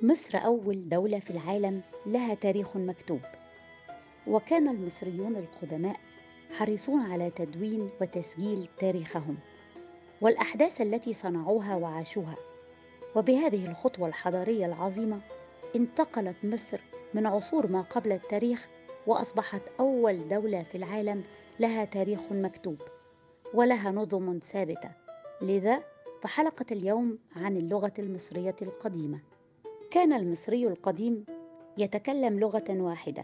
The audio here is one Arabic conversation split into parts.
مصر أول دولة في العالم لها تاريخ مكتوب، وكان المصريون القدماء حريصون على تدوين وتسجيل تاريخهم والأحداث التي صنعوها وعاشوها. وبهذه الخطوة الحضارية العظيمة انتقلت مصر من عصور ما قبل التاريخ، وأصبحت أول دولة في العالم لها تاريخ مكتوب ولها نظم ثابتة. لذا فحلقة اليوم عن اللغة المصرية القديمة. كان المصري القديم يتكلم لغة واحدة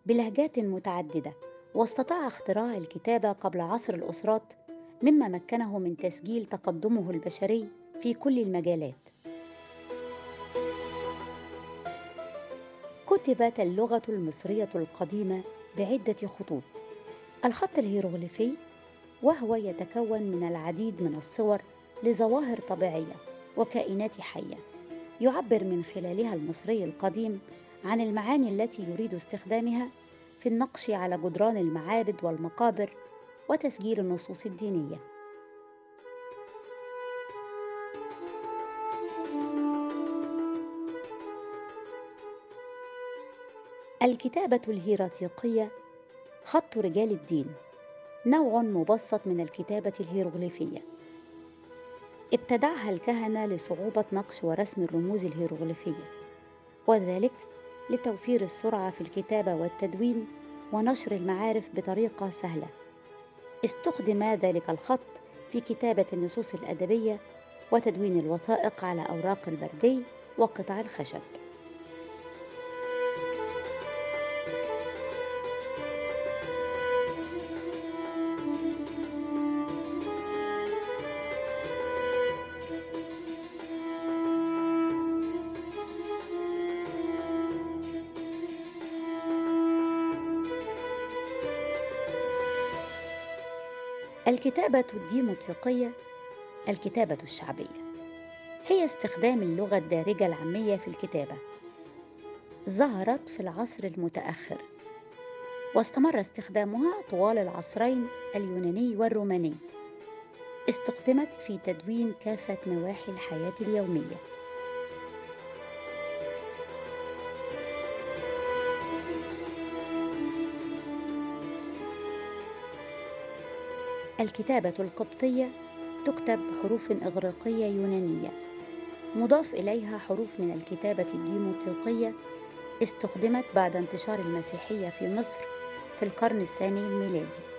بلهجات متعددة، واستطاع اختراع الكتابة قبل عصر الأسرات، مما مكنه من تسجيل تقدمه البشري في كل المجالات. كتبت اللغة المصرية القديمة بعدة خطوط: الخط الهيروغليفي، وهو يتكون من العديد من الصور لظواهر طبيعية وكائنات حية، يعبر من خلالها المصري القديم عن المعاني التي يريد استخدامها في النقش على جدران المعابد والمقابر وتسجيل النصوص الدينية. الكتابة الهيراتيقية، خط رجال الدين، نوع مبسط من الكتابة الهيروغليفية ابتدعها الكهنة لصعوبة نقش ورسم الرموز الهيروغليفية، وذلك لتوفير السرعة في الكتابة والتدوين ونشر المعارف بطريقة سهلة. استخدم ذلك الخط في كتابة النصوص الأدبية وتدوين الوثائق على أوراق البردي وقطع الخشب. الكتابة الديموثيقية، الكتابة الشعبية، هي استخدام اللغة الدارجة العامية في الكتابة. ظهرت في العصر المتأخر، واستمر استخدامها طوال العصرين اليوناني والروماني. استخدمت في تدوين كافة نواحي الحياة اليومية. الكتابة القبطية تكتب بحروف إغريقية يونانية، مضاف إليها حروف من الكتابة الديموطيقية استخدمت بعد انتشار المسيحية في مصر في القرن الثاني الميلادي.